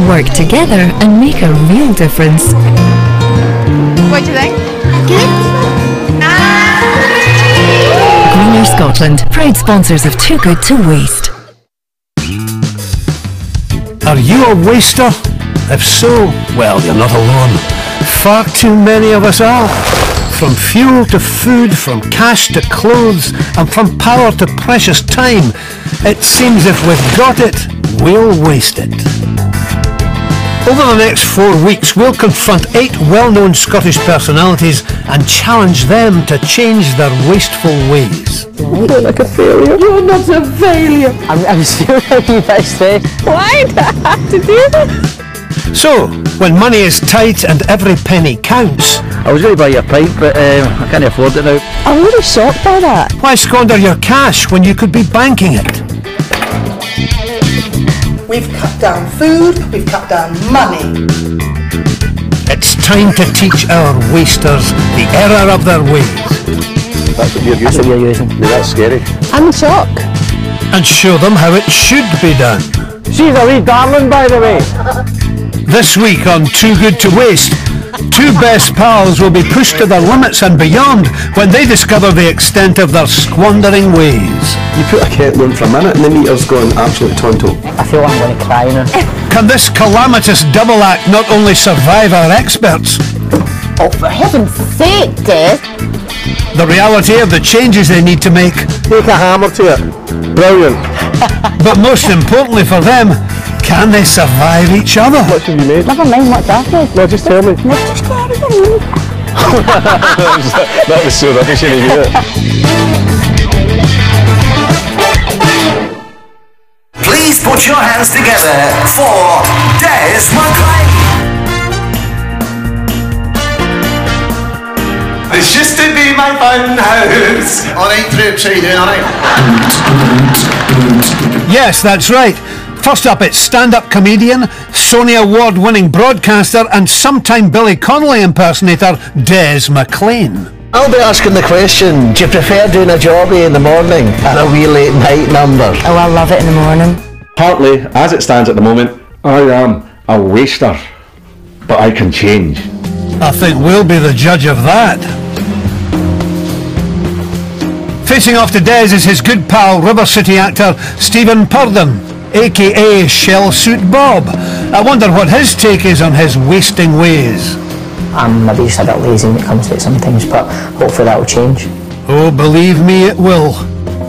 Work together and make a real difference. What do you think? Good. Greener Scotland, proud sponsors of Too Good to Waste. Are you a waster? If so, well, you're not alone. Far too many of us are. From fuel to food, from cash to clothes, and from power to precious time. It seems if we've got it, we'll waste it. Over the next 4 weeks, we'll confront 8 well-known Scottish personalities and challenge them to change their wasteful ways. You look like a failure. You're not a failure. I'm seriously frustrated. Why did I have to do this? So, when money is tight and every penny counts... I was going to buy you a pipe, but I can't afford it now. I'm really shocked by that. Why squander your cash when you could be banking it? We've cut down food, we've cut down money. It's time to teach our wasters the error of their ways. That's what you're using? That's what you're using. Yeah, that's scary. I'm in shock. And show them how it should be done. She's a wee darling, by the way. This week on Too Good to Waste, 2 best pals will be pushed to their limits and beyond when they discover the extent of their squandering ways. You put a kettle on for a minute and the meter's going absolute tonto. I feel I'm going to cry now. Can this calamitous double act not only survive our experts? Oh, for heaven's sake, Des. The reality of the changes they need to make. Take a hammer to it. Brilliant. But most importantly for them, can they survive each other? What have you made? Never mind what's happening. No, just tell me. No, just carry on. That was so rubbish, you knew it. Please put your hands together for Des McLean. This used to be my fun house. Alright, through tree doing alright. Yes, that's right. First up, it's stand-up comedian, Sony Award-winning broadcaster and sometime Billy Connolly impersonator, Des McLean. I'll be asking the question, do you prefer doing a jobby in the morning and a wee late night number? Oh, I love it in the morning. Partly, as it stands at the moment, I am a waster. But I can change. I think we'll be the judge of that. Facing off to Des is his good pal, River City actor Stephen Purdon, aka Shell Suit Bob. I wonder what his take is on his wasting ways. I'm maybe just a bit lazy when it comes to it sometimes, but hopefully that will change. Oh, believe me, it will.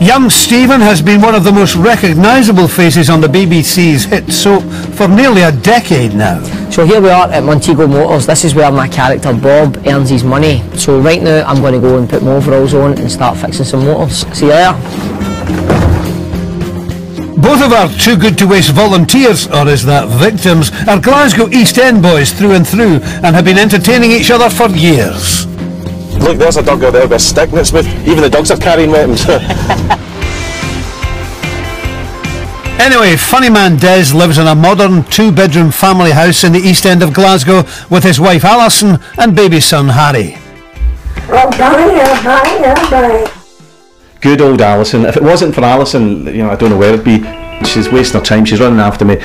Young Stephen has been one of the most recognisable faces on the BBC's hit soap for nearly a decade now. So here we are at Montego Motors. This is where my character Bob earns his money. So right now I'm going to go and put my overalls on and start fixing some motors. See you there. Both of our Too Good to Waste volunteers, or is that victims, are Glasgow East End boys through and through and have been entertaining each other for years. Look, there's a dog out there with a stick and it's with, even the dogs are carrying weapons. Anyway, funny man Des lives in a modern 2-bedroom family house in the East End of Glasgow with his wife Alison and baby son Harry. Good old Alison. If it wasn't for Alison, you know, I don't know where it'd be. She's wasting her time, she's running after me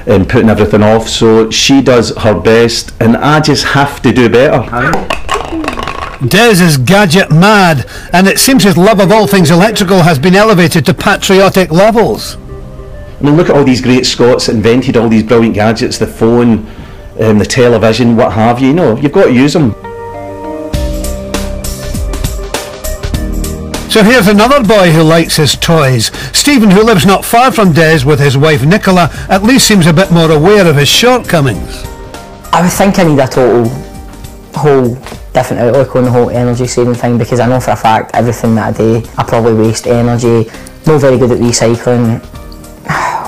and putting everything off, so she does her best and I just have to do better. Des is gadget mad, and it seems his love of all things electrical has been elevated to patriotic levels. I mean, look at all these great Scots that invented all these brilliant gadgets, the phone, the television, what have you. You know, you've got to use them. So here's another boy who likes his toys. Stephen, who lives not far from Des with his wife Nicola, at least seems a bit more aware of his shortcomings. I would think I need a whole different outlook on the whole energy saving thing, because I know for a fact everything that I do, I probably waste energy. Not very good at recycling.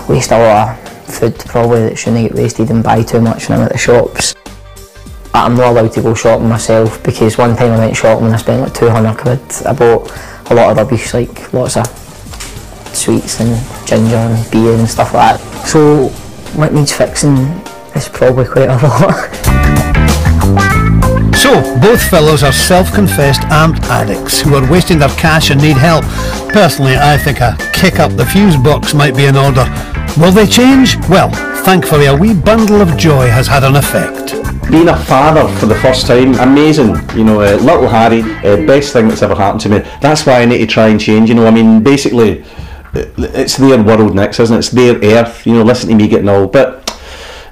Waste a lot of food probably that shouldn't get wasted and buy too much when I'm at the shops. I'm not allowed to go shopping myself, because one time I went shopping and I spent like 200 quid. I bought a lot of rubbish, like lots of sweets and ginger and beer and stuff like that. So what needs fixing is probably quite a lot. So, both fellows are self-confessed armed addicts who are wasting their cash and need help. Personally, I think a kick up the fuse box might be in order. Will they change? Well, thankfully a wee bundle of joy has had an effect. Being a father for the first time, amazing. You know, little Harry, best thing that's ever happened to me. That's why I need to try and change. You know, I mean, basically, it's their world next, isn't it? It's their earth. You know, listen to me getting old. But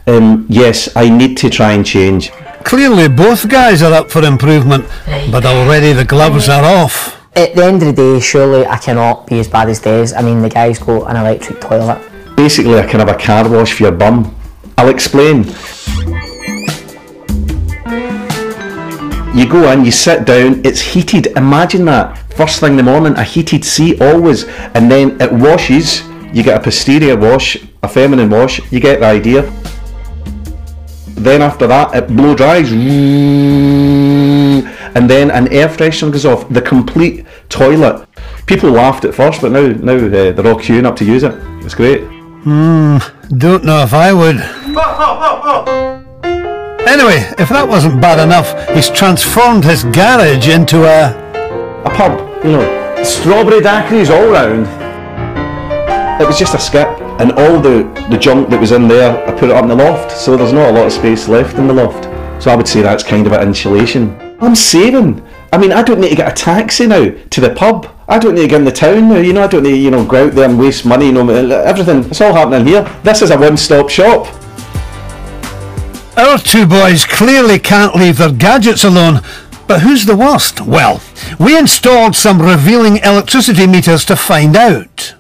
yes, I need to try and change. Clearly both guys are up for improvement, but already the gloves are off. At the end of the day, surely I cannot be as bad as Des. I mean, the guy's got an electric toilet. Basically, I can have a car wash for your bum. I'll explain. You go in, you sit down, it's heated. Imagine that. First thing in the morning, a heated seat always. And then it washes. You get a posterior wash, a feminine wash. You get the idea. Then after that, it blow dries. And then an air freshener goes off. The complete toilet. People laughed at first, but now they're all queuing up to use it. It's great. Don't know if I would. Anyway, if that wasn't bad enough, he's transformed his garage into a pub. You know, strawberry daiquiris all round. It was just a skip, and all the junk that was in there, I put it up in the loft, so there's not a lot of space left in the loft. So I would say that's kind of an insulation. I'm saving. I mean, I don't need to get a taxi now to the pub. I don't need to get in the town now, you know, I don't need to, go out there and waste money, everything. It's all happening here. This is a one-stop shop. Our two boys clearly can't leave their gadgets alone. But who's the worst? Well, we installed some revealing electricity meters to find out.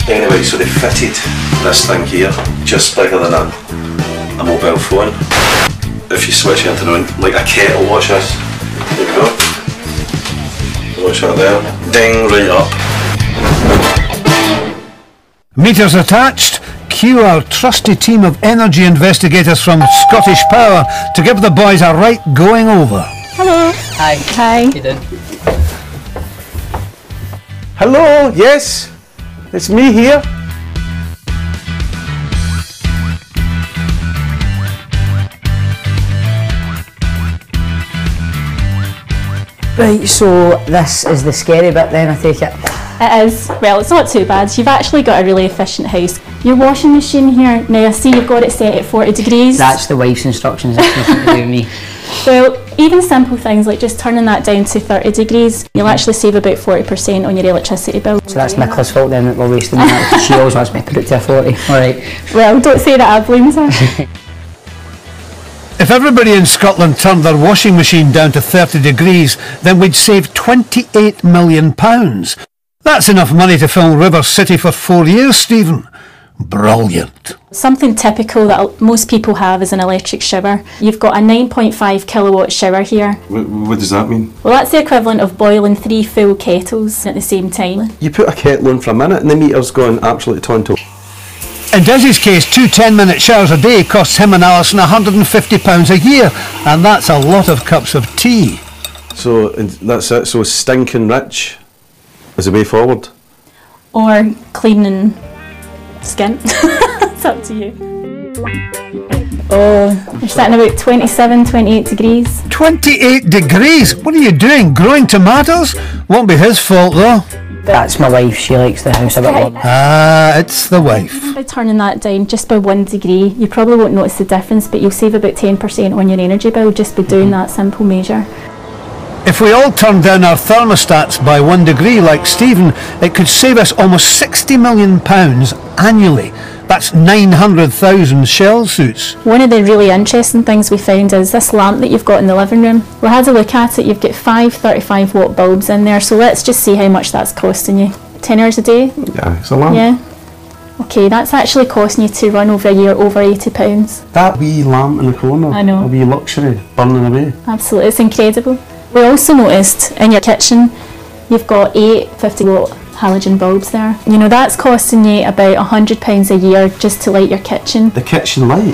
Anyway, so they fitted this thing here, just bigger than a mobile phone. If you switch it into like a kettle, watch this. There you go. Watch that there. Ding, right up. Meters attached. Cue our trusty team of energy investigators from ScottishPower to give the boys a right going over. Hello. Hi. Hi. How you doing? Hello, yes, it's me here. Right, so this is the scary bit then, I take it? It is. Well, it's not too bad. You've actually got a really efficient house. Your washing machine here, now I see you've got it set at 40 degrees. That's the wife's instructions, that's nothing to do with me. Well, even simple things like just turning that down to 30 degrees, you'll actually save about 40% on your electricity bill. So that's Nicola's fault then that we're wasting that, because she always wants me to put it to a 40. Alright. Well, don't say that, I blame her. If everybody in Scotland turned their washing machine down to 30 degrees, then we'd save £28 million. That's enough money to film River City for 4 years, Stephen. Brilliant. Something typical that most people have is an electric shower. You've got a 9.5 kilowatt shower here. What does that mean? Well, that's the equivalent of boiling 3 full kettles at the same time. You put a kettle on for a minute and the meter's going absolutely tonto. In Desi's case, 2 10-minute showers a day costs him and Alison £150 a year, and that's a lot of cups of tea. So that's it, so stinking rich is the way forward? Or cleaning skin. It's up to you. Oh, you're sitting about 27, 28 degrees. 28 degrees? What are you doing, growing tomatoes? Won't be his fault though. That's my wife, she likes the house a bit warmer. Ah, it's the wife. By turning that down just by 1 degree, you probably won't notice the difference, but you'll save about 10% on your energy bill just by doing that simple measure. If we all turned down our thermostats by 1 degree like Stephen, it could save us almost £60 million annually. That's 900,000 shell suits. One of the really interesting things we found is this lamp that you've got in the living room. We had a look at it, you've got 5 35 watt bulbs in there, so let's just see how much that's costing you. 10 hours a day? Yeah, it's a lamp. Yeah. Okay, that's actually costing you to run over a year over £80. That wee lamp in the corner, I know. A wee luxury, burning away. Absolutely, it's incredible. We also noticed in your kitchen, you've got 8 50 watt halogen bulbs there. You know, that's costing you about £100 a year just to light your kitchen. The kitchen light?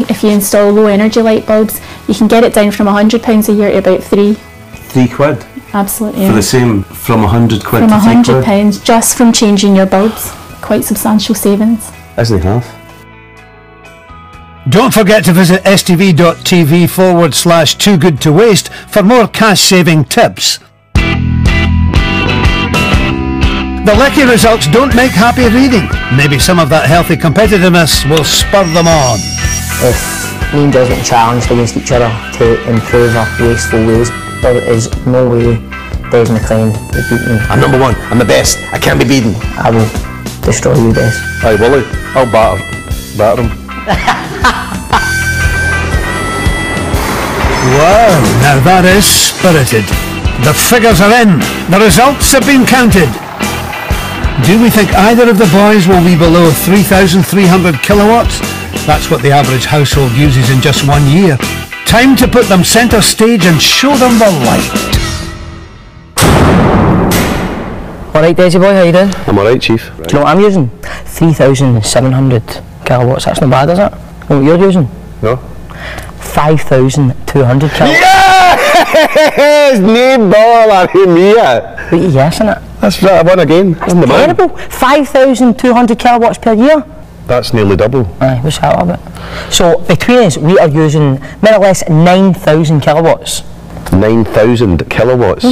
If you install low energy light bulbs, you can get it down from £100 a year to about £3. £3? Absolutely. For the same, from 100 quid from to £100 just from changing your bulbs. Quite substantial savings. Isn't it half? Don't forget to visit stv.tv/toogoodtowaste for more cash-saving tips. The Lecky results don't make happy reading. Maybe some of that healthy competitiveness will spur them on. If me and Des get challenged against each other to improve our wasteful ways, there is no way Des McLean would beat me. I'm number one. I'm the best. I can't be beaten. I will destroy you, Des. Aye, Willie, I'll batter him. Wow, now that is spirited. The figures are in. The results have been counted. Do we think either of the boys will be below 3,300 kilowatts? That's what the average household uses in just 1 year. Time to put them centre stage and show them the light. Alright, Desi boy, how you doing? I'm alright, Chief. Do you know what I'm using? 3,700 kilowatts. That's not bad, is it? You know what you're using? No. 5,200 kilowatts. Yes! No ball out of me. Wait, yes, innit? That's right, I won again. That's terrible. 5,200 kilowatts per year. That's nearly double. Aye, what's that about? So between us, we are using more or less 9,000 kilowatts. 9,000 kilowatts?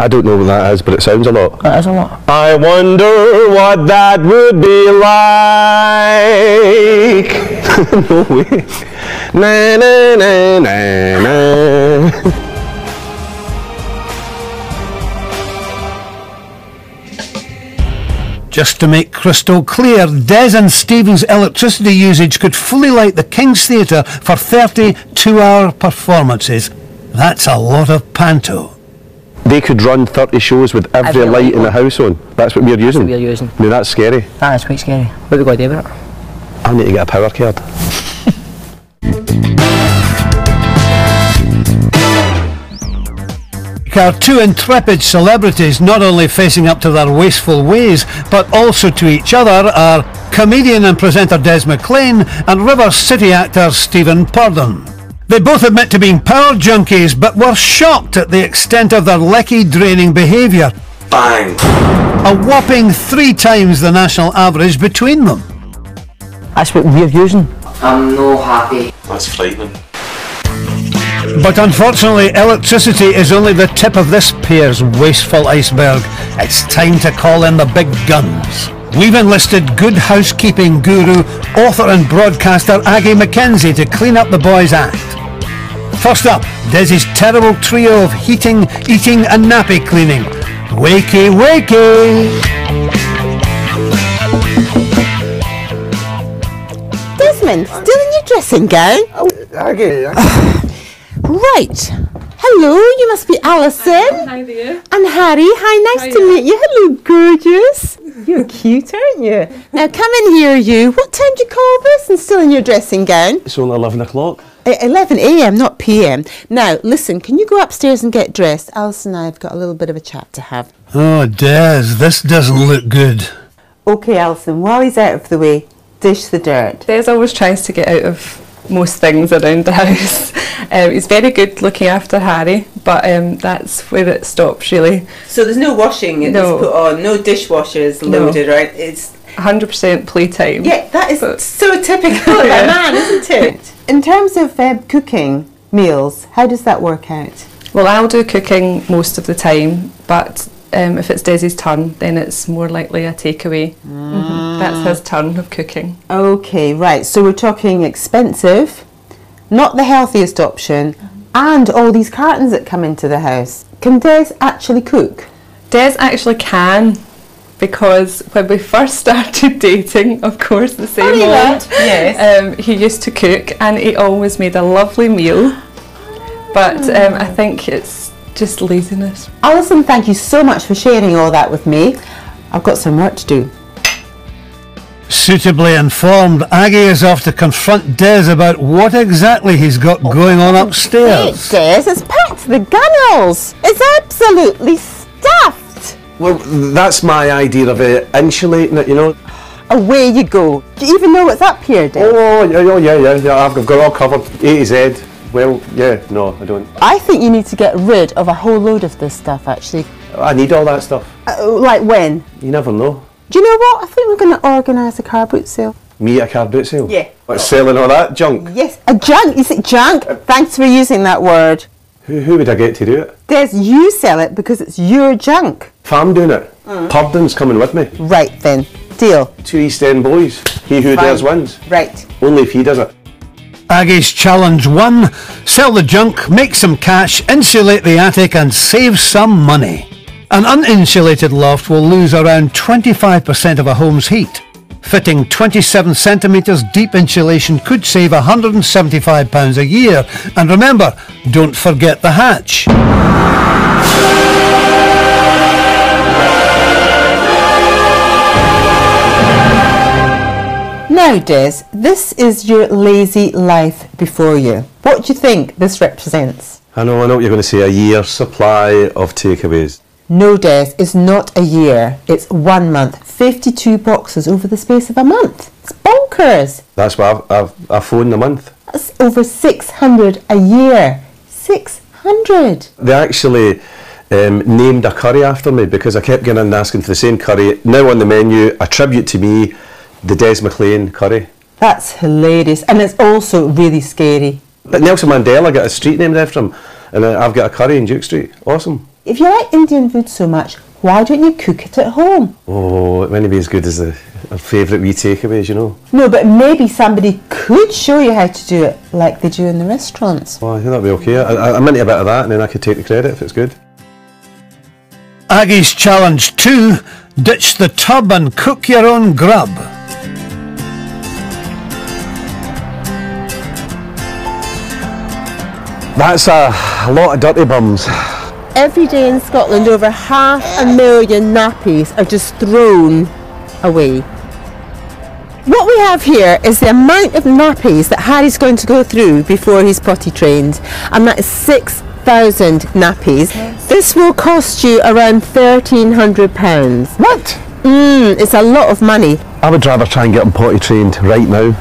I don't know what that is, but it sounds a lot. That is a lot. I wonder what that would be like. No way. Na na na na na. Just to make crystal clear, Des and Stephen's electricity usage could fully light the King's Theatre for 30 two-hour performances. That's a lot of panto. They could run 30 shows with every light in the house on. That's what we're using. That's what we're using. I mean, that's scary. That is quite scary. What have we got to do about it? I need to get a power card. Our two intrepid celebrities not only facing up to their wasteful ways, but also to each other are comedian and presenter Des McLean and River City actor Stephen Purdon. They both admit to being power junkies, but were shocked at the extent of their lecky draining behaviour. Bang! A whopping 3 times the national average between them. That's what we're using. I'm no happy. That's frightening. But unfortunately, electricity is only the tip of this pair's wasteful iceberg. It's time to call in the big guns. We've enlisted good housekeeping guru, author and broadcaster Aggie MacKenzie to clean up the boys' act. First up, Desi's terrible trio of heating, eating and nappy cleaning. Wakey, wakey! Desmond, still in your dressing gown? Oh, Aggie. Right. Hello, you must be Alison. Hi there. And Harry. Hi, nice to meet you. Hello, gorgeous. You're cute, aren't you? Now come in here, you. What time do you call this and still in your dressing gown? It's only 11 o'clock. 11 a.m, not p.m. Now, listen, can you go upstairs and get dressed? Alison and I have got a little bit of a chat to have. Oh, Des, this doesn't look good. OK, Alison, while he's out of the way, dish the dirt. Des always tries to get out of most things around the house. He's very good looking after Harry, but that's where it stops really. So there's no washing that's put on, no dishwasher is loaded, right? It's 100% playtime. Yeah, that is so typical of a man, isn't it? In terms of cooking meals, how does that work out? Well, I'll do cooking most of the time, but if it's Desi's turn, then it's more likely a takeaway. That's his turn of cooking. Okay, right. So we're talking expensive, not the healthiest option, and all these cartons that come into the house. Can Des actually cook? Des actually can, because when we first started dating, of course, the same old, yes. He used to cook and he always made a lovely meal. But I think it's just laziness. Alison, thank you so much for sharing all that with me. I've got some work to do. Suitably informed, Aggie is off to confront Des about what exactly he's got going on upstairs. Hey, Des, it's packed to the gunnels. It's absolutely stuffed. Well, that's my idea of insulating it, you know. Away you go. Do you even know what's up here, Des? Oh, yeah, I've got it all covered, A to Z. Well, yeah, no, I don't. I think you need to get rid of a whole load of this stuff, actually. I need all that stuff. Like when? You never know. Do you know what? I think we're going to organise a car boot sale. Me at a car boot sale? Yeah. What's selling all that junk? Yes, a junk. You said junk? Thanks for using that word. Who would I get to do it? Des, you sell it because it's your junk. If I'm doing it, Purdon's coming with me. Right then, deal. 2 East End boys. He who dares wins. Right. Only if he does it. Aggie's challenge 1. Sell the junk, make some cash, insulate the attic and save some money. An uninsulated loft will lose around 25% of a home's heat. Fitting 27 centimetres deep insulation could save £175 a year. And remember, don't forget the hatch. Now, Des, this is your lazy life before you. What do you think this represents? I know what you're going to say, a year's supply of takeaways. No, Des, it's not a year. It's 1 month. 52 boxes over the space of a month. It's bonkers. That's what I've phoned a month. That's over 600 a year. 600. They actually named a curry after me because I kept getting in and asking for the same curry. Now on the menu, a tribute to me, the McLean curry. That's hilarious, and it's also really scary. But Nelson Mandela got a street named after him, and I've got a curry in Duke Street. Awesome. If you like Indian food so much, why don't you cook it at home? Oh, it wouldn't be as good as our favourite wee takeaways, you know. No, but maybe somebody could show you how to do it like they do in the restaurants. Oh, I think that'd be okay. I'm into a bit of that, and then I could take the credit if it's good. Aggie's challenge 2. Ditch the tub and cook your own grub. That's a lot of dirty bums. Every day in Scotland, over 500,000 nappies are just thrown away. What we have here is the amount of nappies that Harry's going to go through before he's potty trained, and that is 6,000 nappies. This will cost you around £1,300. What? It's a lot of money. I would rather try and get him potty trained right now.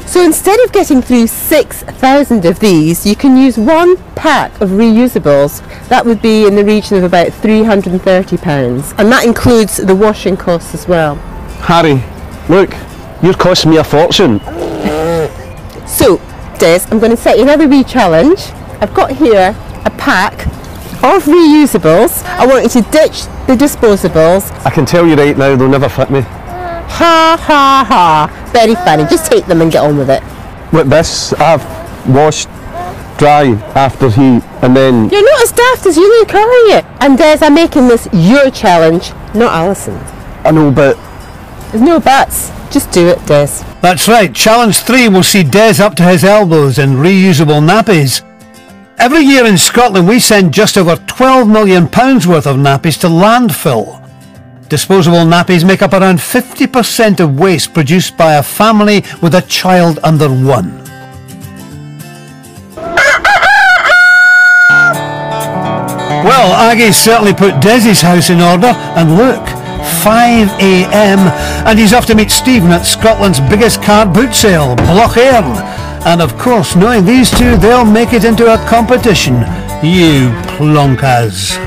So instead of getting through 6,000 of these, you can use 1 pack of reusables. That would be in the region of about £330, and that includes the washing costs as well. Harry, look, you're costing me a fortune. So, Des, I'm going to set you another wee challenge. I've got here a pack of reusables. I want you to ditch the disposables. I can tell you right now, they'll never fit me. Ha ha ha. Very funny. Just take them and get on with it. Look, this I've washed dry after heat, and then... You're not as daft as you look, are you? And Des, I'm making this your challenge, not Alison's. I know, but... There's no buts. Just do it, Des. That's right. Challenge 3 will see Des up to his elbows in reusable nappies. Every year in Scotland we send just over £12 million worth of nappies to landfill. Disposable nappies make up around 50% of waste produced by a family with a child under 1. Well, Aggie's certainly put Desi's house in order, and look, 5 AM, and he's off to meet Stephen at Scotland's biggest car boot sale, Blochairn. And of course, knowing these two, they'll make it into a competition. You plonkas.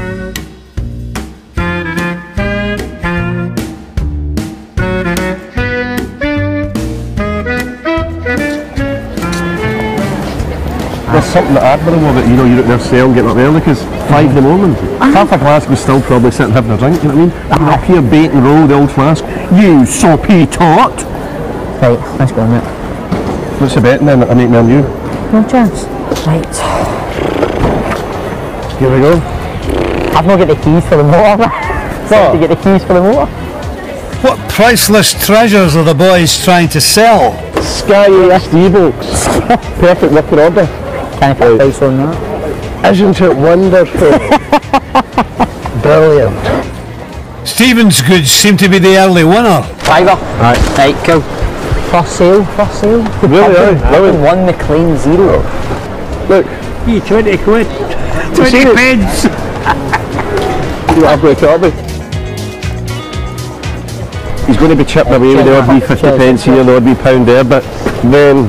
There's something that admirable about, you know, you're at their cell getting up early, because 5 in the morning, half a glass was still probably sitting having a drink, you know what I mean? You're up here bait and roll the old flask. You soppy tot! Right, let's go on it. What's the betting then? I make me on you. No chance. Right. Here we go. I've not got the keys for the motor. What? To get the keys for the motor. What priceless treasures are the boys trying to sell? Sky HD books. Perfect working order. Can I put a price on that? Isn't it wonderful? Brilliant. Stephen's goods seem to be the early winner. Fiver. Right, cool. First sale, first sale. Really, I've 1 McLean 0. Look. 20 quid. 20 pence. You I've got to me. He's going to be chipping away with the odd wee 50 pence here, the odd wee pound there, but then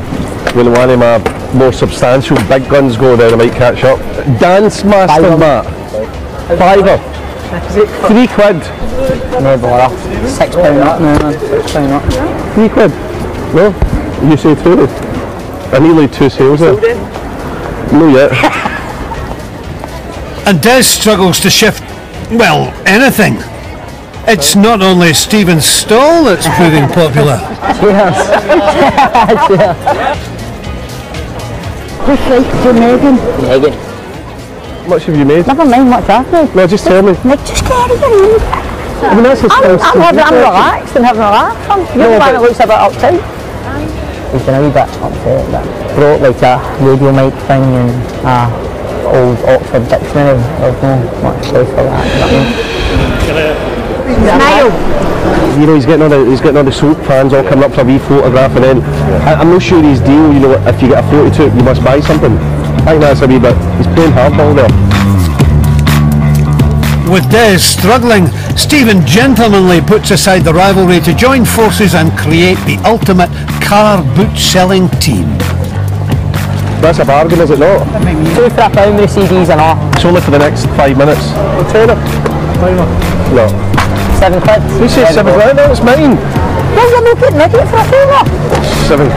when one of my more substantial big guns go down, I might catch up. Dance Master Matt. Fiver. 3 quid. No bother. £6 up now, man. £6 up. £3? No? You say 2? I nearly 2 sales there. No yet. And Des struggles to shift, well, anything. It's not only Stephen's stall that's proving popular. Cheers. Cheers. Just like to Megan. Megan. How much have you made? Never mind much I've made. No, just tell me. Just carry on. I mean, that's I'm relaxed and having a laugh. You're the one that looks a bit uptight. He's been a wee bit upset, but brought like a radio mic thing and old Oxford dictionary. There's no much place for that. Smile. You know, he's getting on the soap fans all coming up to a wee photograph, and then I'm not sure his deal. You know, if you get a photo took, you must buy something. I think that's a wee bit. He's playing hardball there. With Des struggling, Stephen gentlemanly puts aside the rivalry to join forces and create the ultimate car boot selling team. That's a bargain, is it not? £2 for a pound with CDs and all. It's only for the next 5 minutes. A tenner? No. £7. You say £7? No, it's mine. Well, you're making it for a favour. £7.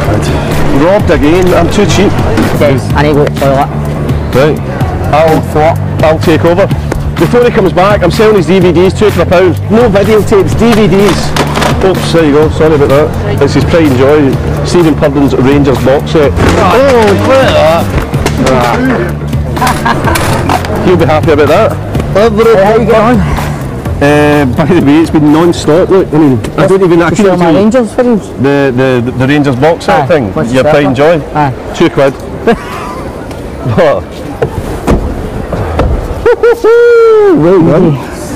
Robbed again. I'm too cheap. I need to go to the toilet. Right. I'll take over. Before he comes back, I'm selling his DVDs, £2 for a pound. No videotapes, DVDs. Oops, there you go, sorry about that. This is Pride and Joy, Stephen Purdon's Rangers box set. Oh, look at that. He'll be happy about that. How you get on? By the way, it's been non-stop, look, I mean, I don't even... I couldn't my Rangers for you? The Rangers box set thing, your Pride and Joy. £2. What? Well done.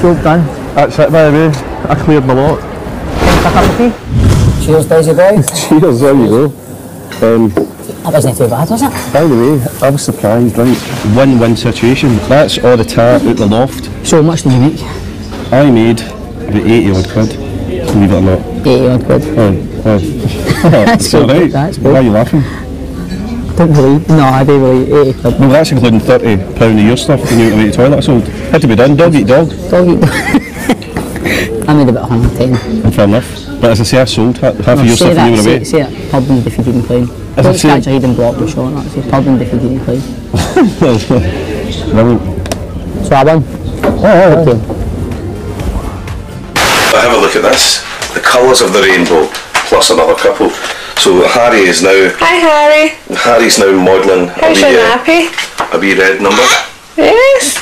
Job done. That's it, by the way. I cleared my lot. Cheers, Daisy boy. Cheers, there you go. That wasn't too bad, was it? By the way, I was surprised, right? Win-win situation. That's all the tar out the loft. So how much did you make? I made about 80 odd quid, believe it or not. 80 odd quid? That's alright. That's good. Why are you laughing? Don't believe. No, I do believe 80 quid. No, that's including £30 of your stuff when you went away to the toilet. So had to be done. Dog eat dog. Dog eat dog. I made about 110. Fair enough. But as I say, I sold half of your stuff when you were away. Say it. Pub and defeated and clean. Don't scratch your head and block the shot. That's it. Pub and defeated and clean. Brilliant. So I won. Oh, okay. Have a look at this. The colours of the rainbow plus another couple. So Harry is now... Hi Harry. Harry's now modelling How's your nappy? A wee red number. Yes.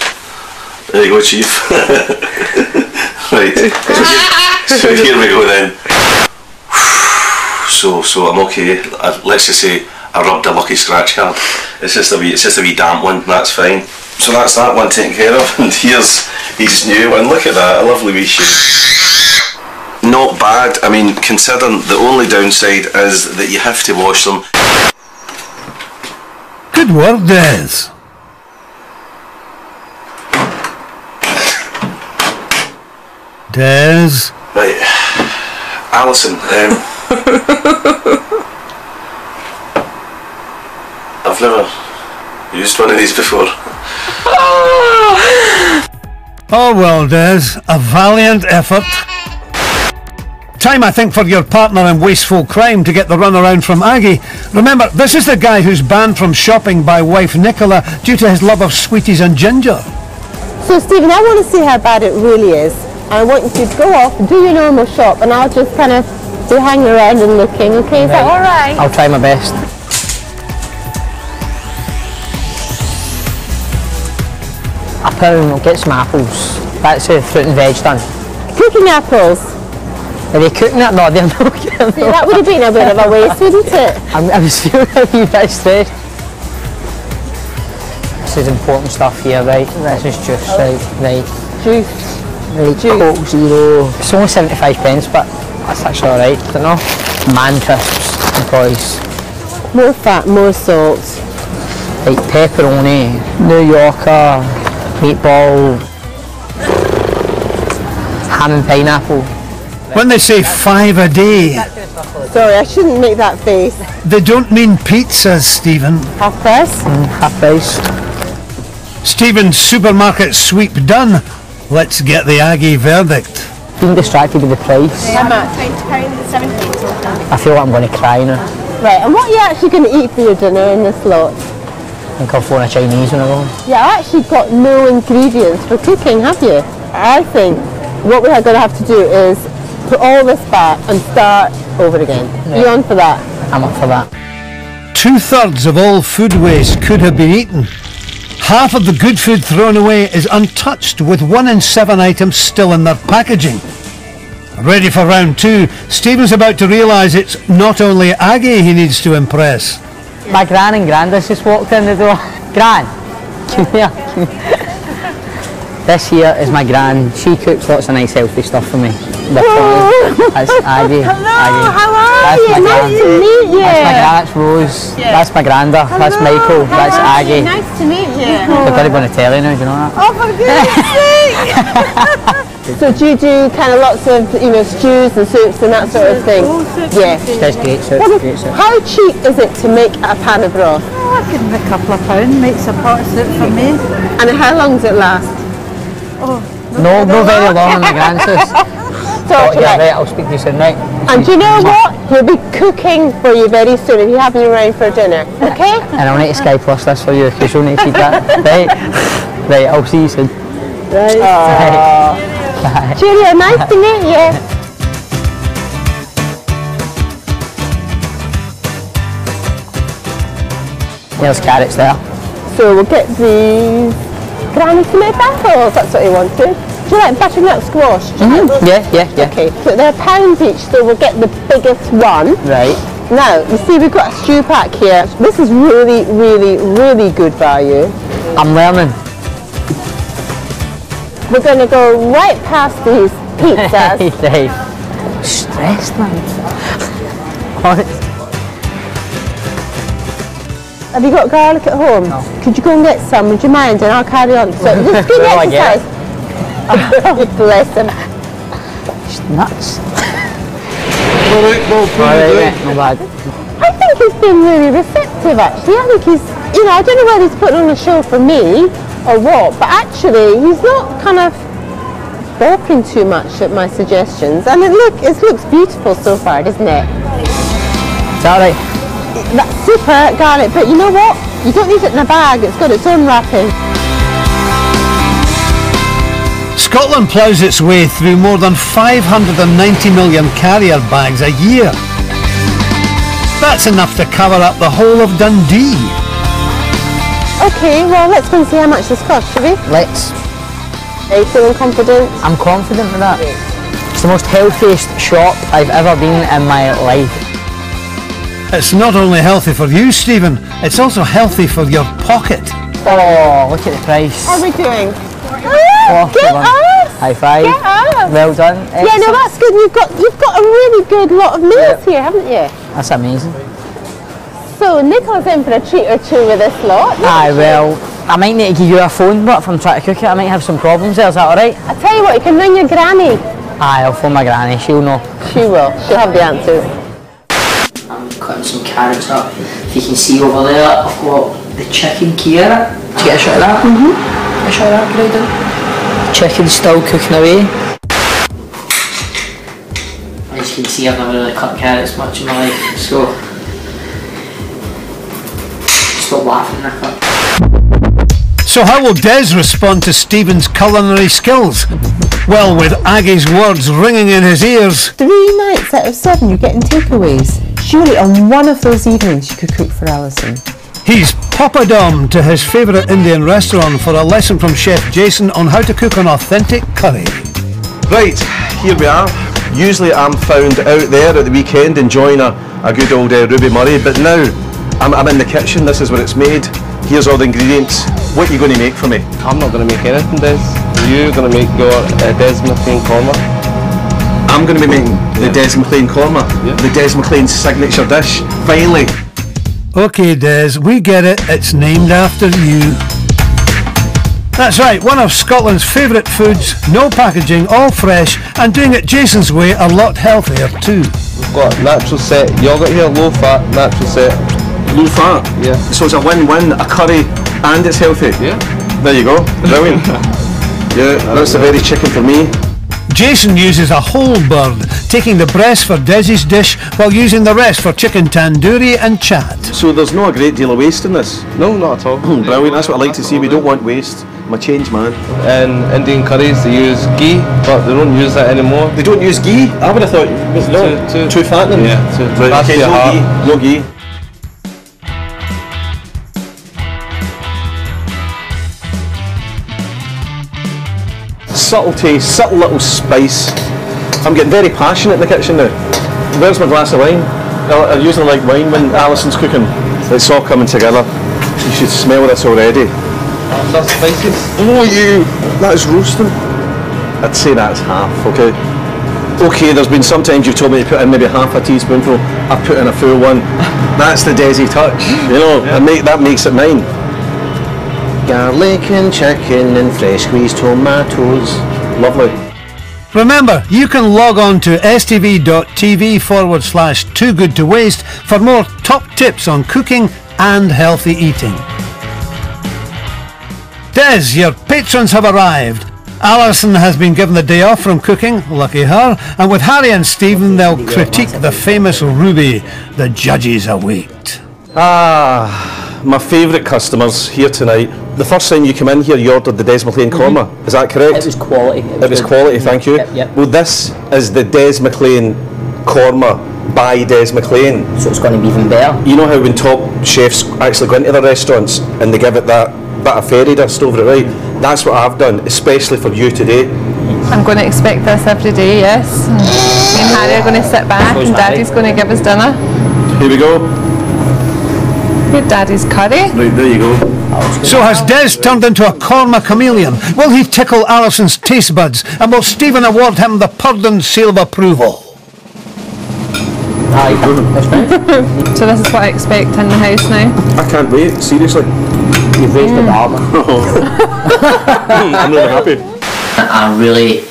There you go, Chief. Right. So here we go then. So I'm okay. Let's just say I rubbed a lucky scratch card. It's just a wee damp one. That's fine. So that's that one taken care of. And here's his new one. Look at that, a lovely wee shape. Not bad. I mean, considering the only downside is that you have to wash them. Good work, Des. Des. Right, Alison. I've never used one of these before. Oh well, Des, a valiant effort. Time, I think, for your partner in wasteful crime to get the runaround from Aggie. Remember, this is the guy who's banned from shopping by wife Nicola due to his love of sweeties and ginger. So Stephen, I want to see how bad it really is. I want you to go off and do your normal shop, and I'll just kind of be hanging around and looking, okay? Is that alright? I'll try my best. A pound, I'll get some apples. That's the fruit and veg done. Cooking apples? Are they cooking it? No, they're not cooking it. See, that would have been a bit of a waste, wouldn't it? I was feeling a wee bit stressed. This is important stuff here, right? This is juice, right? Juice. Right, Coke Zero. It's only 75 pence, but that's actually alright, I don't know. Man crisps, boys. More fat, more salt. Right, pepperoni, New Yorker, meatball, ham and pineapple. When they say 5 a day, sorry, I shouldn't make that face. They don't mean pizzas, Stephen. Half price? Half price. Stephen's supermarket sweep done. Let's get the Aggie verdict. Being distracted with the price. How much? £20, I feel like I'm going to cry now. Right, and what are you actually going to eat for your dinner in this lot? I think I'll phone a Chinese when I go. Yeah, I've actually got no ingredients for cooking, have you? I think what we are going to have to do is put all this back and start over again. Yeah. You on for that? I'm up for that. 2/3 of all food waste could have been eaten. Half of the good food thrown away is untouched, with 1 in 7 items still in their packaging. Ready for round 2, Stephen's about to realise it's not only Aggie he needs to impress. My gran and grandad just walked in the door. Gran, come here. This here is my gran. She cooks lots of nice healthy stuff for me. That's Aggie. Hello, Aggie. how are That's you? my Nice gran. to meet you. That's my gran, that's Rose. Yeah. That's my granda. That's Michael. That's Aggie. Nice to meet you. They're going to go on the telly now, do you know that? Oh, for goodness sake! So do you do kind of lots of, you know, stews and soups and that sort of thing? Yeah. That's great soup, great soup. How cheap is it to make a pan of broth? Oh, I give him a couple of pounds, makes a pot of soup for me. And how long does it last? Oh, No very long on my gran's house. Talk Yeah, about it. right, I'll speak to you soon, right? And do you know what? He'll be cooking for you very soon if you have you around for dinner, okay? And I'll need to Sky Plus this for you because you'll need to keep that. Right? Right, I'll see you soon. Right. Bye. Cheerio, nice to meet you. There's carrots there. So we'll get these granny tomato apples, that's what he wanted. Do you like butternut squash? Do you like those? Yeah. Okay, so they're £1 each, so we'll get the biggest one. Right. Now, you see we've got a stew pack here. This is really, really, really good value. I'm learning. We're going to go right past these pizzas. Right. Stressed, man. Honest. Have you got garlic at home? No. Could you go and get some? Would you mind? And I'll carry on. So just good Where do I get exercise. Oh, bless him. It's nuts. Alright, No bad. I think he's been really receptive actually. I think he's, you know, I don't know whether he's putting on a show for me or what, but actually he's not kind of balking too much at my suggestions. And it looks beautiful so far, doesn't it? Is that right? That's super garlic, but you know what? You don't need it in a bag, it's got its own wrapping. Scotland ploughs its way through more than 590 million carrier bags a year. That's enough to cover up the whole of Dundee. Okay, well let's go and see how much this costs, shall we? Let's. Are you feeling confident? I'm confident with that. It's the most healthiest shop I've ever been in my life. It's not only healthy for you, Stephen, it's also healthy for your pocket. Oh, look at the price. How are we doing? Get us! High five. Get us! Well done. Yeah, no, that's good. You've got a really good lot of meals here, haven't you? That's amazing. So Nicola's in for a treat or two with this lot. Aye, well, I might need to give you a phone, but if I'm trying to cook it, I might have some problems there. Is that alright? I tell you what, you can ring your granny. Aye, I'll phone my granny. She'll know. She will. She'll have the answers. I'm cutting some carrots up. If you can see over there, I've got the chicken carrot. Did you get a shot of that? Get a shot of that, Grayden? Chicken's still cooking away. As you can see, I've never really cut carrots much in my life, so stop laughing, Nicola. So how will Des respond to Stephen's culinary skills? Well, with Aggie's words ringing in his ears. 3 nights out of 7 you're getting takeaways. Surely on one of those evenings you could cook for Alison. He's Papadom to his favourite Indian restaurant for a lesson from Chef Jason on how to cook an authentic curry. Right, here we are. Usually I'm found out there at the weekend enjoying a good old Ruby Murray, but now I'm in the kitchen. This is where it's made. Here's all the ingredients. What are you going to make for me? I'm not going to make anything, Des. You're going to make your Des McLean korma. I'm going to be making the Des McLean korma, the Des McLean signature dish. Finally. Okay, Des, we get it. It's named after you. That's right, one of Scotland's favourite foods, no packaging, all fresh, and doing it Jason's way a lot healthier too. We've got natural set yoghurt here, low fat, natural set. Low fat? Yeah. So it's a win-win, a curry and it's healthy? Yeah. There you go, brilliant. Yeah, that's the very chicken for me. Jason uses a whole bird, taking the breast for Desi's dish while using the rest for chicken tandoori and chat. So there's not a great deal of waste in this? No, not at all. Brilliant, that's what I like to see. We don't want waste. I'm a changed man. In Indian curries they use ghee, but they don't use that anymore. They don't use ghee? I would have thought it was too fattening. Yeah, right, okay, no ghee. Subtle taste, subtle little spice. I'm getting very passionate in the kitchen now. Where's my glass of wine? I'm using like wine when Alison's cooking. It's all coming together. You should smell this already. That's spices. Oh, that is roasting. I'd say that's half, okay? Okay, there's been sometimes you've told me to put in maybe half a teaspoonful. I've put in a full one. That's the Desi touch, you know, that makes it mine. Garlic and chicken and fresh squeezed tomatoes. Lovely. Remember, you can log on to stv.tv/toogoodtowaste for more top tips on cooking and healthy eating. Des, your patrons have arrived. Alison has been given the day off from cooking, lucky her, and with Harry and Stephen they'll critique the famous Ruby. The judges await. My favourite customers here tonight. The first time you come in here you ordered the Des McLean korma, is that correct? It was quality. It was quality, thank you. Yep. Well, this is the Des McLean korma by Des McLean. So it's going to be even better. You know how when top chefs actually go into their restaurants and they give it that bit of fairy dust over it, right? That's what I've done, especially for you today. I'm going to expect this every day, yes. Me and Harry are going to sit back and Daddy's going to give us dinner. Here we go. Good Daddy's curry. Right, there you go. So has Des turned into a korma chameleon? Will he tickle Alison's taste buds? And will Stephen award him the Purdon seal of approval? So this is what I expect in the house now. I can't wait, seriously. You've raised the bar. I'm really happy. I really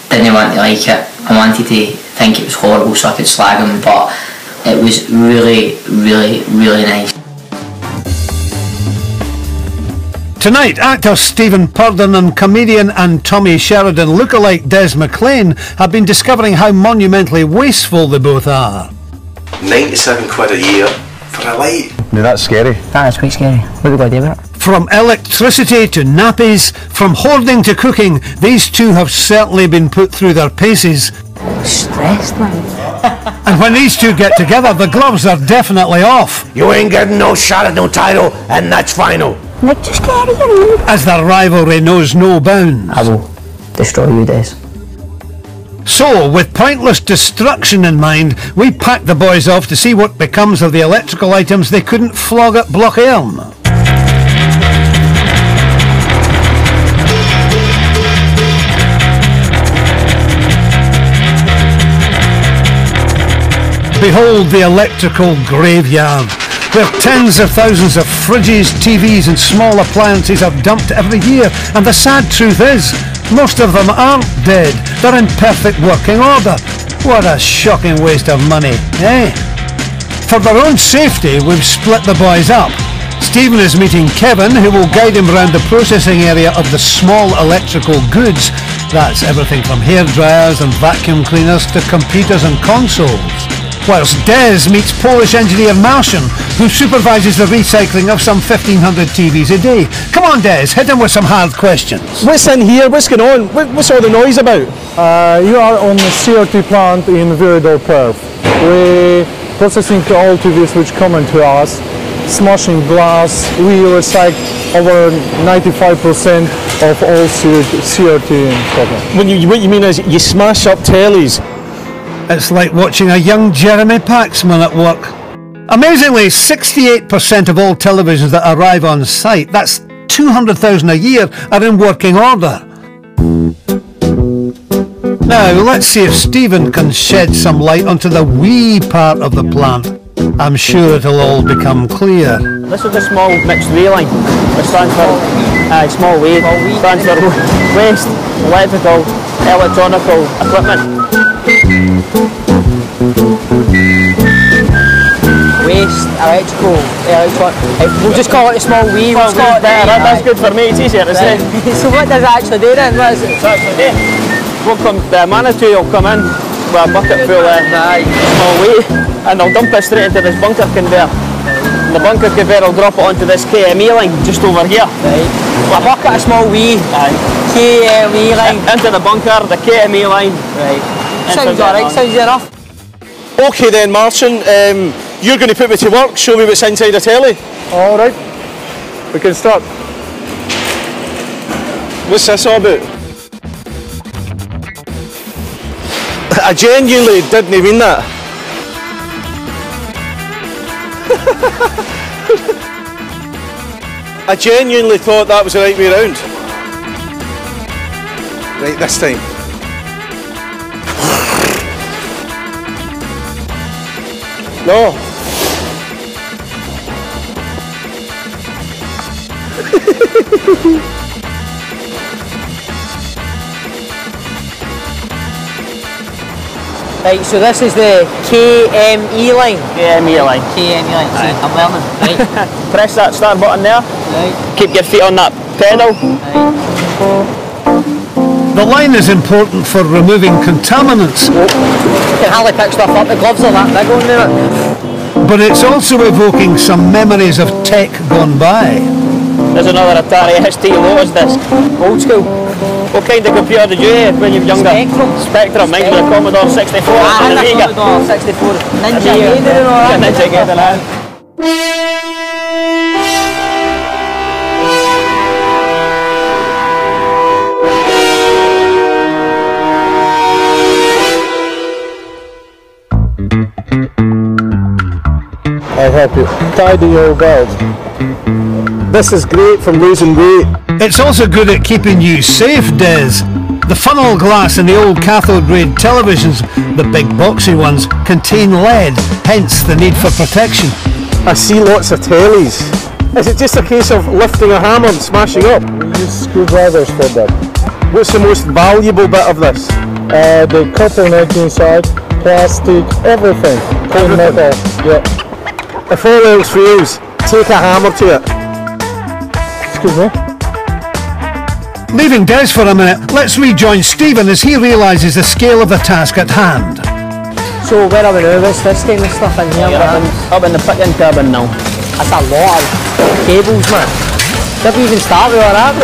didn't want to like it. I wanted to think it was horrible so I could slag him, but it was really nice. Tonight, actor Stephen Purdon and comedian and Tommy Sheridan lookalike Des McLean have been discovering how monumentally wasteful they both are. 97 quid a year for a light. No, that's scary. That is quite scary. What have we got to do about it? From electricity to nappies, from hoarding to cooking, these two have certainly been put through their paces. Stressed, man. And when these two get together, the gloves are definitely off. You ain't getting no shot at no title, and that's final. Nick, just get out of here. As their rivalry knows no bounds. I will destroy you, Des. So, with pointless destruction in mind, we packed the boys off to see what becomes of the electrical items they couldn't flog at Blockhelm. Behold the electrical graveyard, where tens of thousands of fridges, TVs and small appliances are dumped every year. And the sad truth is, most of them aren't dead, they're in perfect working order. What a shocking waste of money, eh? For their own safety, we've split the boys up. Stephen is meeting Kevin, who will guide him around the processing area of the small electrical goods. That's everything from hairdryers and vacuum cleaners to computers and consoles. Whilst Des meets Polish engineer Martian, who supervises the recycling of some 1,500 TVs a day. Come on, Des, hit him with some hard questions. What's in here? What's going on? What's all the noise about? You are on the CRT plant in Viridor, Perth. We're processing all TVs which come into us, smashing glass. We recycle over 95% of all CRT in Scotland. What you mean is you smash up tellies? It's like watching a young Jeremy Paxman at work. Amazingly, 68% of all televisions that arrive on site, that's 200,000 a year, are in working order. Now, let's see if Stephen can shed some light onto the wee part of the plant. I'm sure it'll all become clear. This is the small mixed way line, which stands for small way, stands for waste, electrical, electronical equipment. Waste, electrical, we'll just call it a small wee. That's good for me, it's easier to say. So what does it actually do then? What does it actually do? the Manitou will come in with a bucket full of small wheat and they'll dump it straight into this bunker conveyor. And the bunker conveyor will drop it onto this KME line just over here. A bucket of small wheat. KME line. Into the bunker, the KME line. Sounds alright, sounds enough. Okay then, Martin, you're going to put me to work, show me what's inside the telly. Alright, we can start. What's this all about? I genuinely didn't mean that. I genuinely thought that was the right way around. Right, this time. No. Right, so this is the KME line. KME line. KME line. See, I'm learning. Right. Press that start button there. Right. Keep your feet on that pedal. The line is important for removing contaminants. You can hardly pick stuff up, the gloves are that big on there. But it's also evoking some memories of tech gone by. There's another Atari ST Lotus disc. Old school. What kind of computer did you have when you were younger? Spectrum. Mine was a Commodore 64 and the Amiga. Commodore 64. Ninja Gaiden and all that. Ninja Gaiden. I'll help you. Tidy your belt. This is great for losing weight. It's also good at keeping you safe, Des. The funnel glass in the old cathode ray televisions, the big boxy ones, contain lead, hence the need for protection. I see lots of tellies. Is it just a case of lifting a hammer and smashing up? We use screwdrivers for that. What's the most valuable bit of this? The copper neck inside, plastic, everything. Clean metal. Yeah. If all else fails, take a hammer to it. Excuse me? Leaving Des for a minute, let's rejoin Stephen as he realises the scale of the task at hand. So where are we now? What's this kind of stuff in here? Up in the picking cabin now. That's a lot of cables, man. Did we even start with all that?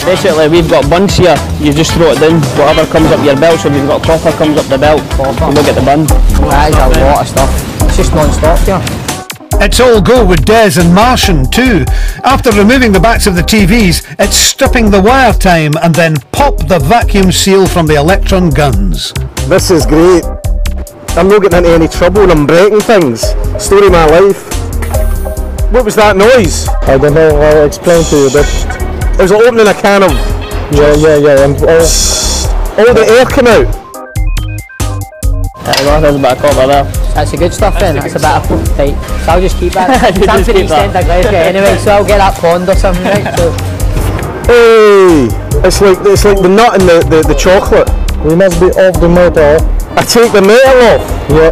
Basically, we've got bunts here. You just throw it down, whatever comes up your belt. So if you've got copper comes up the belt, you will get the bun. That is a lot of stuff. It's just non-stop here. It's all go with Des and Martian too. After removing the backs of the TVs, it's stripping the wire time and then pop the vacuum seal from the electron guns. This is great. I'm not getting into any trouble and I'm breaking things. Story of my life. What was that noise? I don't know, I'll explain to you, but it was like opening a can of... Yeah, and all the air came out. There's a bit of copper there. That's the good stuff then, that's a bit of... Right, so I'll just keep that. Time to the extent of Glasgow anyway, so I'll get that pond or something, right? So. Hey! It's like the nut and the chocolate. We must be off the metal. I take the metal off? Yeah.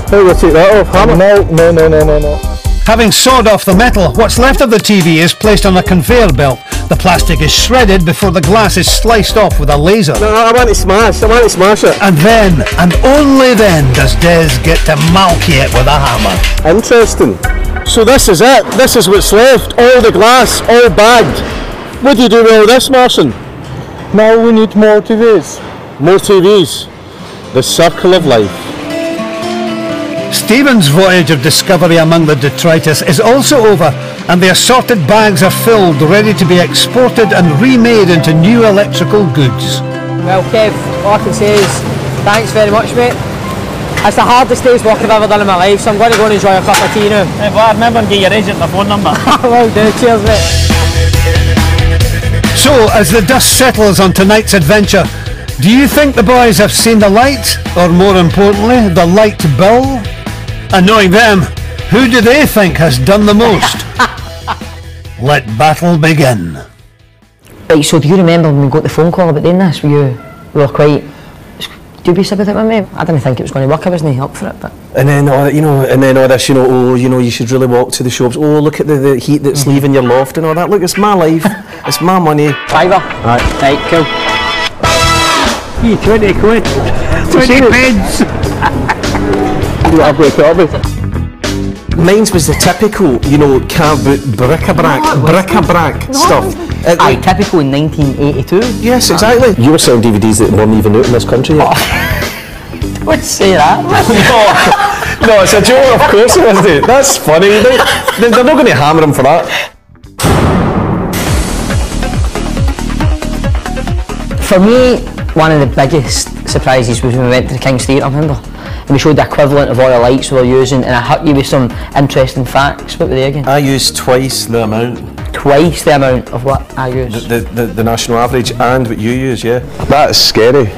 How do I take that off? Hammer? No. Having sawed off the metal, what's left of the TV is placed on a conveyor belt. The plastic is shredded before the glass is sliced off with a laser. No, I want to smash it. And then, and only then, does Des get to malky it with a hammer. Interesting. So this is it. This is what's left. All the glass, all bagged. What do you do with all this, Martin? Now we need more TVs. More TVs. The circle of life. Stephen's voyage of discovery among the detritus is also over, and the assorted bags are filled, ready to be exported and remade into new electrical goods. Well, Kev, all I can say is thanks very much, mate. It's the hardest day's work I've ever done in my life, so I'm going to go and enjoy a cup of tea now. Hey, Vlad, remember and get your agent the phone number. Well do, cheers, mate. So, as the dust settles on tonight's adventure, do you think the boys have seen the light, or more importantly, the light bill? And knowing them, who do they think has done the most? Let battle begin. Right, so do you remember when we got the phone call about doing this? We were quite dubious about it, weren't we? I didn't think it was going to work, I wasn't up for it, but... And then, all this, you should really walk to the shops. Oh, look at the heat that's leaving your loft and all that. Look, it's my life, it's my money. Fiver. Right, cool. You 20 quid. 20 pence. I've got a copy. Mine was the typical, you know, car bric-a-brac stuff. Aye, typical in 1982. Yes, exactly. You were selling DVDs that weren't even out in this country yet. Don't say that. No, it's a joke, of course it is, dude. That's funny. They're not going to hammer him for that. For me, one of the biggest surprises was when we went to the King's Theatre, remember? And we showed the equivalent of all the lights we were using, and I hit you with some interesting facts. What were they again? I used twice the amount. Twice the amount of what I used? The national average and what you use, yeah. That is scary.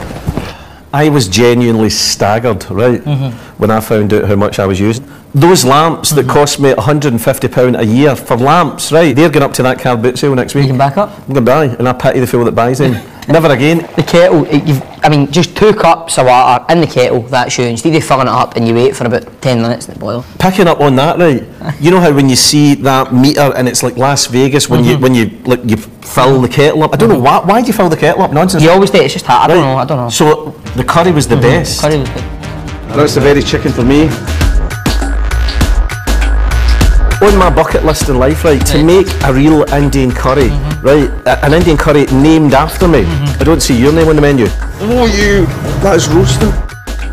I was genuinely staggered, right, when I found out how much I was using. Those lamps that cost me £150 a year for lamps, right, they're going up to that car boot sale next week. You can back up? I'm going to buy, and I pity the fool that buys them. Never again. The kettle, I mean, just 2 cups of water in the kettle, that's you. Instead of filling it up and you wait for about 10 minutes and it boils. Picking up on that, right, you know how when you see that meter and it's like Las Vegas when you fill the kettle up. I don't know why do you fill the kettle up? Nonsense. You always do, it's just hard. I don't know. So the curry was the best. Curry was good. That's the very chicken for me. On my bucket list in life, right, to make a real Indian curry, right, an Indian curry named after me. I don't see your name on the menu. Oh, that is roasting.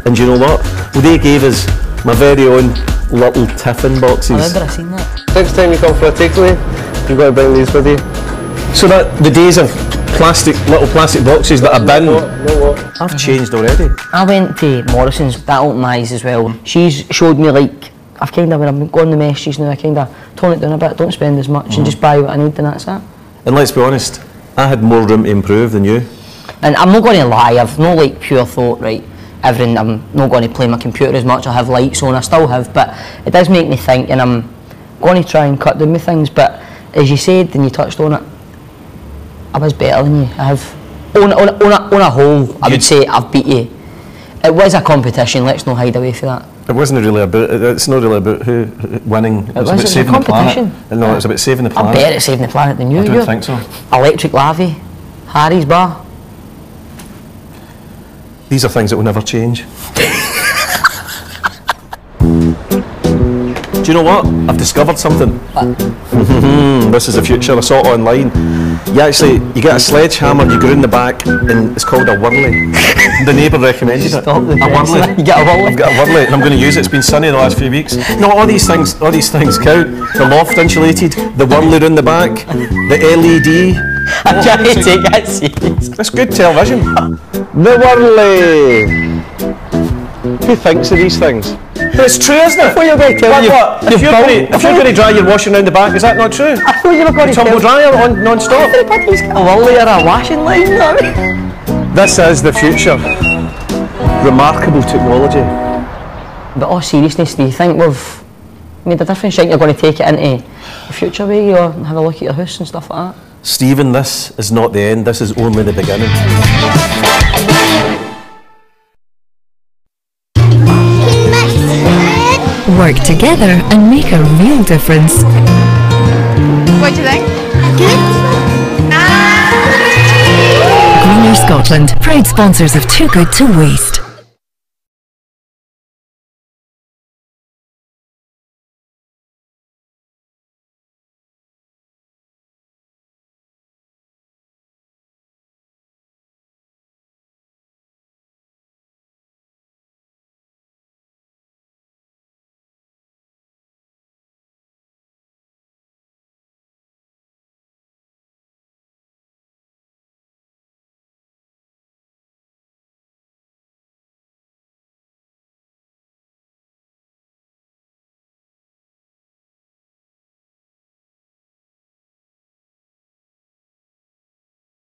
And do you know what? Well, they gave us my very own little tiffin boxes. I remember I seen that. Next time you come for a takeaway, you've got to bring these with you. So that the days of little plastic boxes that I've been, I've changed already. I went to Morrison's, that opened my eyes as well. She's showed me like, I've kind of, when I'm going the messages now, I kind of tone it down a bit, don't spend as much and just buy what I need and that's it. And let's be honest, I had more room to improve than you. And I'm not going to lie, I've no like pure thought, right, everything, I'm not going to play my computer as much, I have lights on, I still have, but it does make me think and I'm going to try and cut down with things, but as you said and you touched on it, I was better than you. I have, on a whole, I would say I've beat you. It was a competition, let's not hide away from that. It wasn't really about, it's not really about who winning, it was about saving the planet. No, it's about saving the planet. I'm better at saving the planet than you. I don't think so. Electric lavy, Harry's bar. These are things that will never change. Do you know what? I've discovered something. This is the future. I saw it online. You get a sledgehammer, you go in the back, and it's called a whirly. The neighbour recommended it. A whirly. You get a whirly? I've got a whirly, and I'm going to use it. It's been sunny the last few weeks. No, all these things count. The loft insulated, the whirly round the back, the LED. I'm trying to take that serious. That's good television. The whirly. Who thinks of these things? But it's true, isn't it? What you're going to tell me? If you're going to dry your washing around the back, is that not true? I thought you were going to tumble dryer on non-stop. Everybody's got a whirly or a washing line, you know what I mean? This is the future. Remarkable technology. But all seriousness, do you think we've made a difference? You think you're going to take it into the future way or have a look at your house and stuff like that? Stephen, this is not the end, this is only the beginning. Work together and make a real difference. What do you think? Good. Greener Scotland, proud sponsors of Too Good to Waste.